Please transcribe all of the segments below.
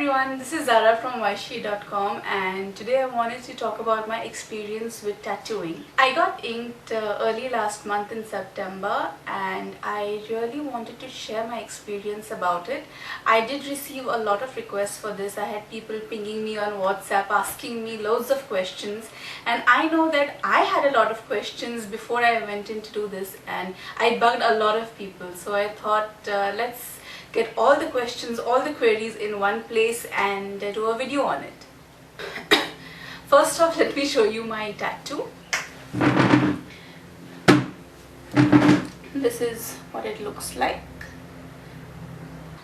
everyone, this is Zara from Vaishi.com and today I wanted to talk about my experience with tattooing. I got inked early last month in September and I really wanted to share my experience about it. I did receive a lot of requests for this. I had people pinging me on WhatsApp asking me loads of questions, and I know that I had a lot of questions before I went in to do this and I bugged a lot of people. So I thought let's get all the questions, all the queries in one place and do a video on it. First off, let me show you my tattoo. This is what it looks like.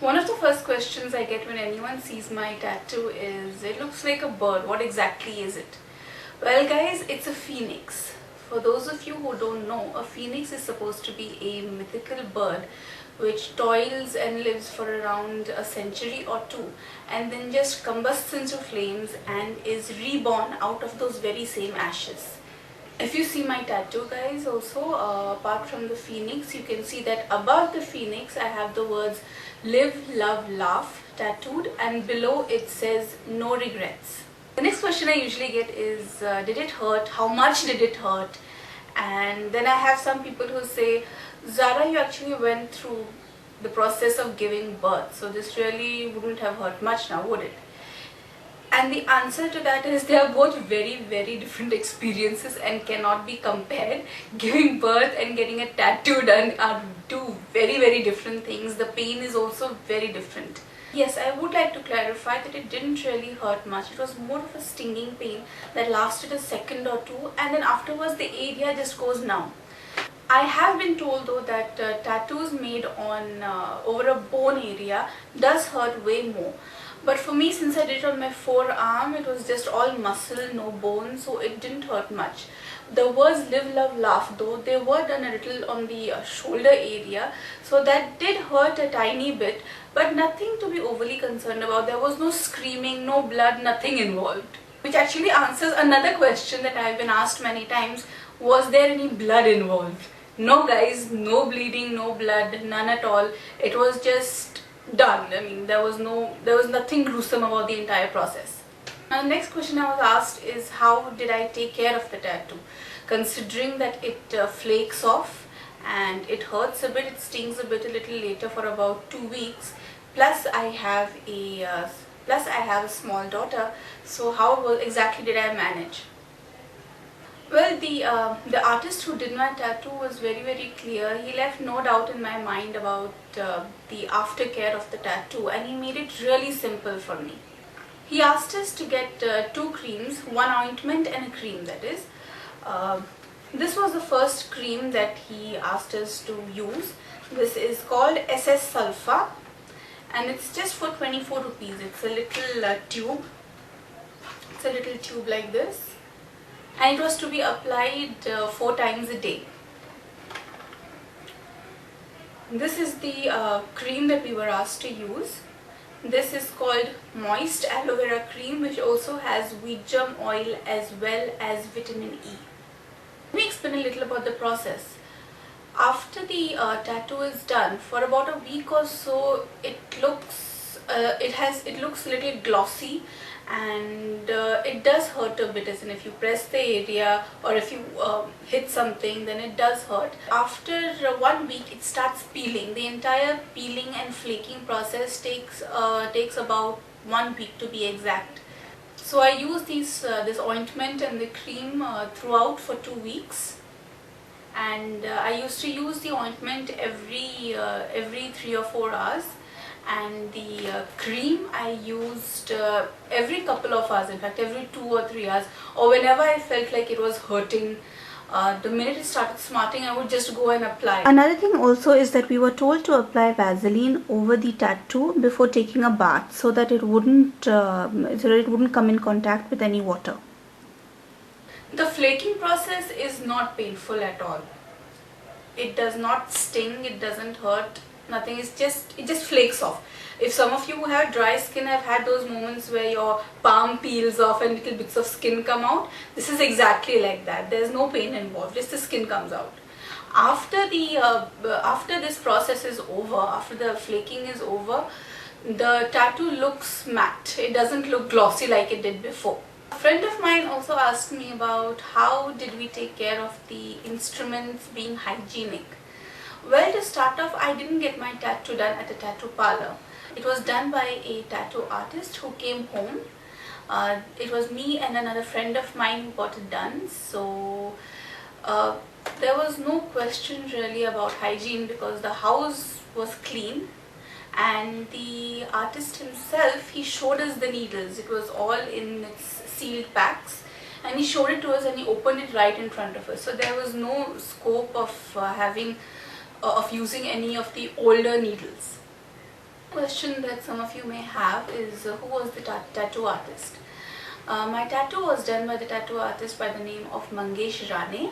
One of the first questions I get when anyone sees my tattoo is, it looks like a bird. What exactly is it? Well guys, it's a phoenix. For those of you who don't know, a phoenix is supposed to be a mythical bird which toils and lives for around a century or two and then just combusts into flames and is reborn out of those very same ashes. If you see my tattoo guys, also apart from the phoenix, you can see that above the phoenix I have the words live, love, laugh tattooed, and below it says no regrets. The next question I usually get is did it hurt? How much did it hurt? And then I have some people who say, Zara, you actually went through the process of giving birth, so this really wouldn't have hurt much now, would it? And the answer to that is they are both very, very different experiences and cannot be compared. Giving birth and getting a tattoo done are two very, very different things. The pain is also very different. Yes, I would like to clarify that it didn't really hurt much. It was more of a stinging pain that lasted a second or two, and then afterwards the area just goes numb. I have been told though that tattoos made on over a bone area does hurt way more. But for me, since I did it on my forearm, it was just all muscle, no bone, so it didn't hurt much. The words live, love, laugh though, they were done a little on the shoulder area, so that did hurt a tiny bit, but nothing to be overly concerned about. There was no screaming, no blood, nothing involved. Which actually answers another question that I have been asked many times: was there any blood involved? No guys, no bleeding, no blood, none at all. It was just done. I mean, there was nothing gruesome about the entire process. Now the next question I was asked is, how did I take care of the tattoo? Considering that it flakes off and it hurts a bit, it stings a bit a little later for about 2 weeks. Plus I have a small daughter. So how exactly did I manage? Well, the artist who did my tattoo was very, very clear. He left no doubt in my mind about the aftercare of the tattoo, and he made it really simple for me. He asked us to get 2 creams, one ointment and a cream, that is. This was the first cream that he asked us to use. This is called SS Sulfa and it's just for 24 rupees. It's a little tube. It's a little tube like this. And it was to be applied 4 times a day. This is the cream that we were asked to use. This is called Moist Aloe Vera Cream, which also has wheat germ oil as well as vitamin E. Let me explain a little about the process. After the tattoo is done, for about a week or so, it looks a little glossy, and it does hurt a bit, as in if you press the area or if you hit something, then it does hurt. After 1 week it starts peeling. The entire peeling and flaking process takes about 1 week to be exact. So I use this ointment and the cream throughout for 2 weeks, and I used to use the ointment every 3 or 4 hours. And the cream I used every couple of hours, in fact every 2 or 3 hours, or whenever I felt like it was hurting. The minute it started smarting, I would just go and apply. Another thing also is that we were told to apply Vaseline over the tattoo before taking a bath, so that it wouldn't come in contact with any water. The flaking process is not painful at all. It does not sting, it doesn't hurt. Nothing, it just flakes off. If some of you who have dry skin have had those moments where your palm peels off and little bits of skin come out, this is exactly like that. There's no pain involved, just the skin comes out. After this process is over, after the flaking is over, the tattoo looks matte. It doesn't look glossy like it did before. A friend of mine also asked me about how did we take care of the instruments being hygienic. Well, to start off, I didn't get my tattoo done at a tattoo parlor. It was done by a tattoo artist who came home. It was me and another friend of mine who got it done. So there was no question really about hygiene because the house was clean, and the artist himself, he showed us the needles. It was all in its sealed packs, and he showed it to us and he opened it right in front of us. So there was no scope of using any of the older needles. Question that some of you may have is who was the tattoo artist? My tattoo was done by the tattoo artist by the name of Mangesh Rane.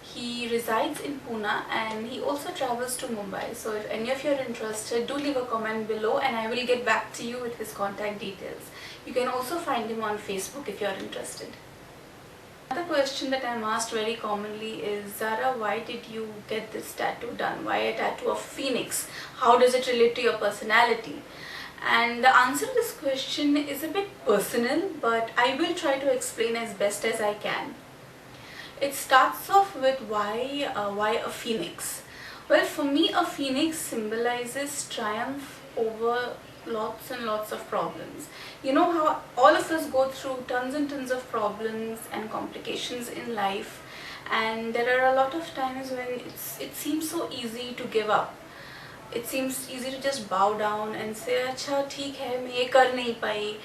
He resides in Pune and he also travels to Mumbai. So if any of you are interested, do leave a comment below and I will get back to you with his contact details. You can also find him on Facebook if you are interested. Another question that I'm asked very commonly is, Zara, why did you get this tattoo done? Why a tattoo of phoenix? How does it relate to your personality? And the answer to this question is a bit personal, but I will try to explain as best as I can. It starts off with why a phoenix? Well, for me, a phoenix symbolizes triumph over lots and lots of problems. You know how all of us go through tons and tons of problems and complications in life, and there are a lot of times when it seems so easy to give up. It seems easy to just bow down and say, "Acha, theek hai, main ye kar nahi pai,"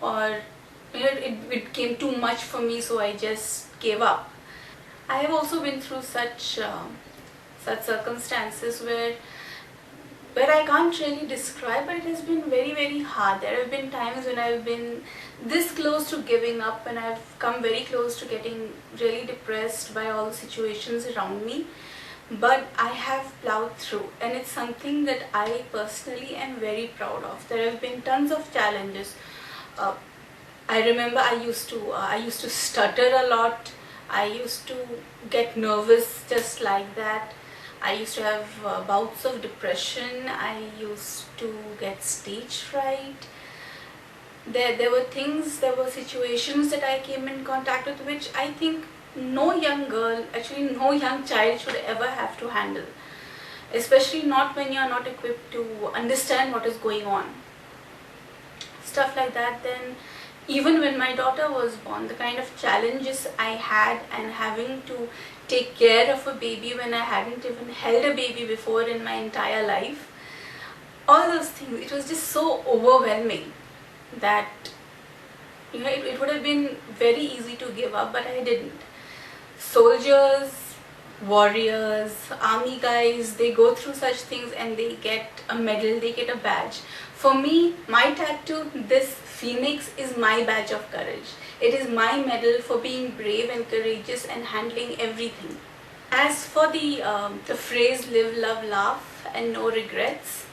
or it became too much for me, so I just gave up. I have also been through such circumstances where I can't really describe, but it has been very, very hard. There have been times when I've been this close to giving up, and I've come very close to getting really depressed by all the situations around me. But I have plowed through, and it's something that I personally am very proud of. There have been tons of challenges. I remember I used to stutter a lot. I used to get nervous just like that. I used to have bouts of depression. I used to get stage fright. There were situations that I came in contact with which I think no young girl, actually no young child should ever have to handle. Especially not when you are not equipped to understand what is going on. Stuff like that. Then even when my daughter was born, the kind of challenges I had and having to take care of a baby when I hadn't even held a baby before in my entire life, all those things, it was just so overwhelming that it would have been very easy to give up, but I didn't. Soldiers, warriors, army guys, they go through such things and they get a medal, they get a badge. For me, my tattoo, this phoenix, is my badge of courage. It is my medal for being brave and courageous and handling everything. As for the phrase live, love, laugh and no regrets,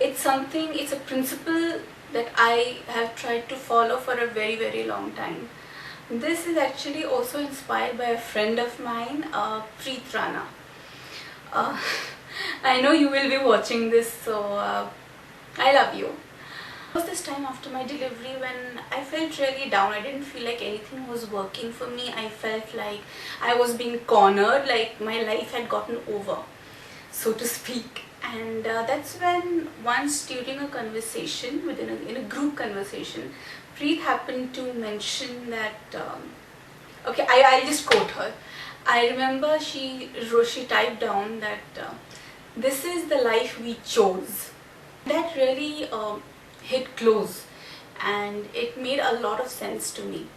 it's a principle that I have tried to follow for a very, very long time. This is actually also inspired by a friend of mine, Preet Rana. I know you will be watching this, so I love you. It was this time after my delivery when I felt really down. I didn't feel like anything was working for me. I felt like I was being cornered, like my life had gotten over, so to speak. And that's when once during a conversation, in a group conversation, Preet happened to mention that, okay, I'll just quote her. I remember she typed down that this is the life we chose. That really hit close, and it made a lot of sense to me.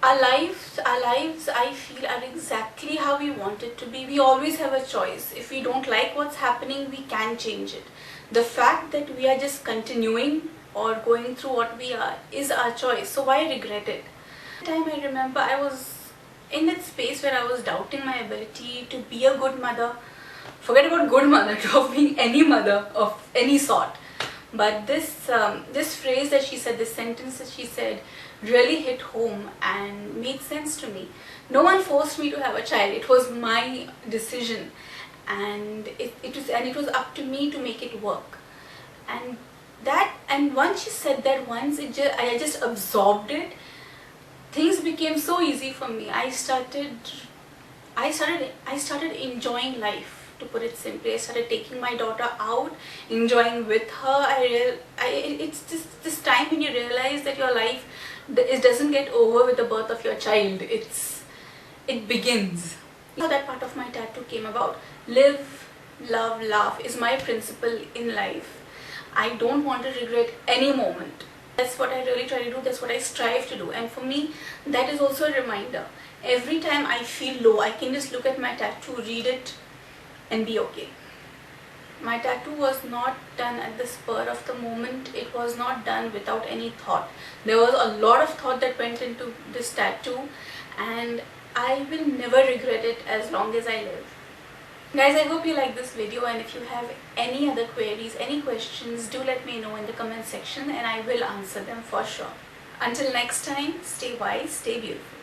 Our lives, I feel, are exactly how we want it to be. We always have a choice. If we don't like what's happening, we can change it. The fact that we are just continuing or going through what we are is our choice. So why regret it? At the time, I remember I was in that space where I was doubting my ability to be a good mother. Forget about good mother, of being any mother of any sort. But this phrase that she said, this sentence that she said, really hit home and made sense to me. No one forced me to have a child. It was my decision, and it was up to me to make it work. And And once she said that once, I just absorbed it. Things became so easy for me. I started enjoying life, to put it simply. I started taking my daughter out, enjoying with her. It's this time when you realize that your life, it doesn't get over with the birth of your child. It begins. How that part of my tattoo came about. Live, love, laugh is my principle in life. I don't want to regret any moment. That's what I really try to do. That's what I strive to do. And for me, that is also a reminder. Every time I feel low, I can just look at my tattoo, read it, and be okay. My tattoo was not done at the spur of the moment. It was not done without any thought. There was a lot of thought that went into this tattoo, and I will never regret it as long as I live. Guys, I hope you like this video, and if you have any other queries, any questions, do let me know in the comment section and I will answer them for sure. Until next time, stay wise, stay beautiful.